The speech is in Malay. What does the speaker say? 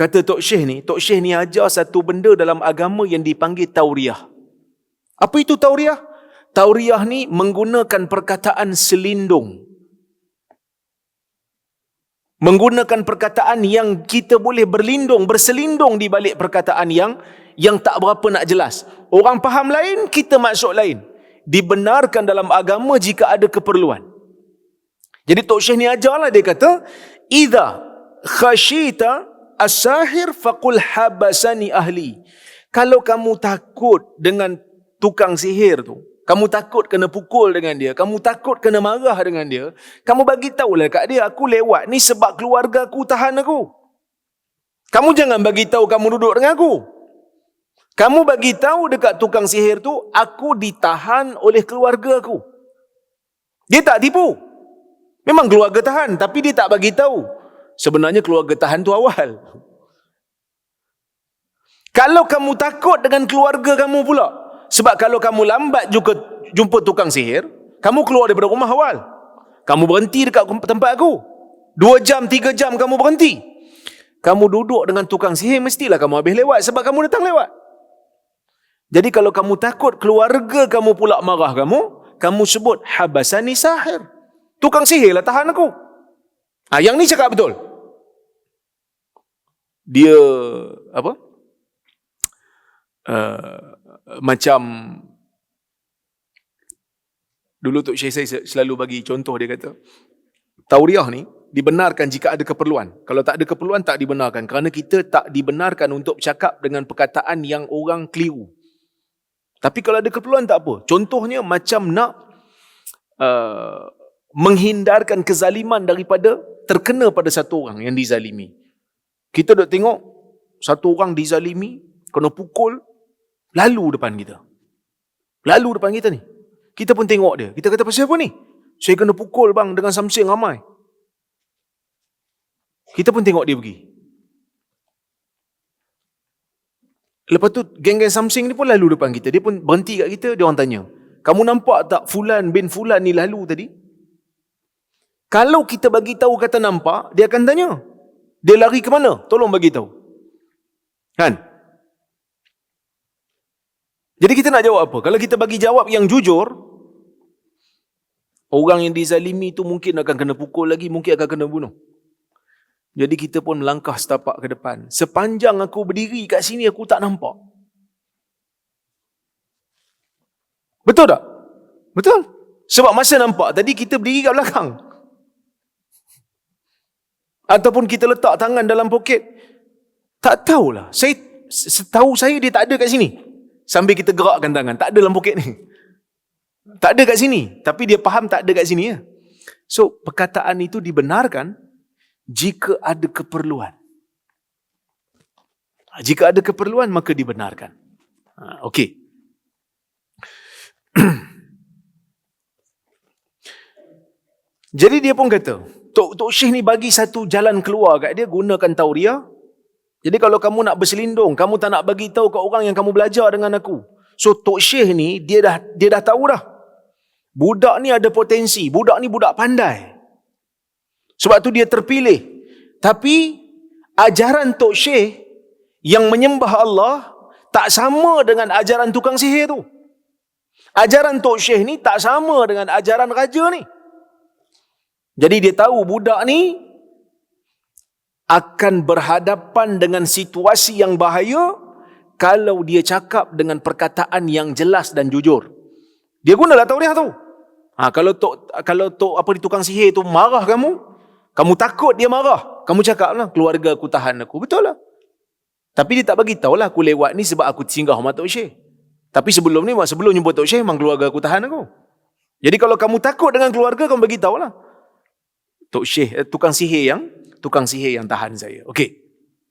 Kata Tok Syekh ni ajar satu benda dalam agama yang dipanggil tauriah. Apa itu tauriah? Tauriah ni menggunakan perkataan selindung. Menggunakan perkataan yang kita boleh berselindung di balik perkataan yang tak berapa nak jelas. Orang faham lain, kita maksud lain. Dibenarkan dalam agama jika ada keperluan. Jadi Tok Syekh ni ajarlah, dia kata, "Idza khashita as-sahir faqul habasani ahli." Kalau kamu takut dengan tukang sihir tu, kamu takut kena pukul dengan dia, kamu takut kena marah dengan dia, kamu bagi tahulah kat dia, aku lewat ni sebab keluarga aku tahan aku. Kamu jangan bagi tahu kamu duduk dengan aku. Kamu bagi tahu dekat tukang sihir tu, aku ditahan oleh keluarga aku. Dia tak tipu. Memang keluarga tahan, tapi dia tak bagi tahu. Sebenarnya keluarga tahan tu awal. Kalau kamu takut dengan keluarga kamu pula, sebab kalau kamu lambat juga jumpa tukang sihir, kamu keluar daripada rumah awal. Kamu berhenti dekat tempat aku. 2 jam, 3 jam kamu berhenti. Kamu duduk dengan tukang sihir, mestilah kamu habis lewat sebab kamu datang lewat. Jadi kalau kamu takut keluarga kamu pula marah kamu sebut habasani sahir. Tukang sihir lah tahan aku. Yang ni cakap betul. Dia apa? Macam dulu Tok Syekh saya selalu bagi contoh, dia kata tauriah ni dibenarkan jika ada keperluan. Kalau tak ada keperluan tak dibenarkan, kerana kita tak dibenarkan untuk bercakap dengan perkataan yang orang keliru. Tapi kalau ada keperluan tak apa. Contohnya macam nak menghindarkan kezaliman daripada terkena pada satu orang yang dizalimi. Kita dok tengok satu orang dizalimi, kena pukul, lalu depan kita. Lalu depan kita ni. Kita pun tengok dia. Kita kata, pasal apa ni? Saya kena pukul bang dengan samseng ramai. Kita pun tengok dia pergi. Lepas tu geng-geng samseng ni pun lalu depan kita. Dia pun berhenti kat kita, dia orang tanya, kamu nampak tak Fulan bin Fulan ni lalu tadi? Kalau kita bagi tahu kata nampak, dia akan tanya, dia lari ke mana? Tolong bagi tahu. Kan? Jadi kita nak jawab apa? Kalau kita bagi jawab yang jujur, orang yang dizalimi tu mungkin akan kena pukul lagi, mungkin akan kena bunuh. Jadi kita pun melangkah setapak ke depan. Sepanjang aku berdiri kat sini, aku tak nampak. Betul tak? Betul. Sebab masa nampak tadi, kita berdiri kat belakang. Ataupun kita letak tangan dalam poket. Tak tahulah. Setahu saya dia tak ada kat sini. Sambil kita gerakkan tangan. Tak ada dalam poket ni. Tak ada kat sini. Tapi dia faham tak ada kat sini. Ya? So, perkataan itu dibenarkan jika ada keperluan. Jika ada keperluan, maka dibenarkan. Okey. Jadi dia pun kata, Tok Syekh ni bagi satu jalan keluar kat dia, gunakan tauriah. Jadi kalau kamu nak berselindung, kamu tak nak bagi tahu kat orang yang kamu belajar dengan aku. So Tok Syekh ni, dia dah tahu dah. Budak ni ada potensi, budak ni budak pandai. Sebab tu dia terpilih. Tapi ajaran Tok Syekh yang menyembah Allah tak sama dengan ajaran tukang sihir tu. Ajaran Tok Syekh ni tak sama dengan ajaran raja ni. Jadi dia tahu budak ni akan berhadapan dengan situasi yang bahaya kalau dia cakap dengan perkataan yang jelas dan jujur. Dia gunalah tauriah tu. Kalau tukang sihir tu marah kamu takut dia marah, kamu cakap lah, keluarga aku tahan aku. Betul lah. Tapi dia tak bagi tahu lah, aku lewat ni sebab aku singgah rumah Tok Syekh. Tapi sebelum jumpa Tok Syekh, memang keluarga aku tahan aku. Jadi kalau kamu takut dengan keluarga, kamu bagi tahu lah, Tok Syekh, tukang sihir yang tahan saya. Okey.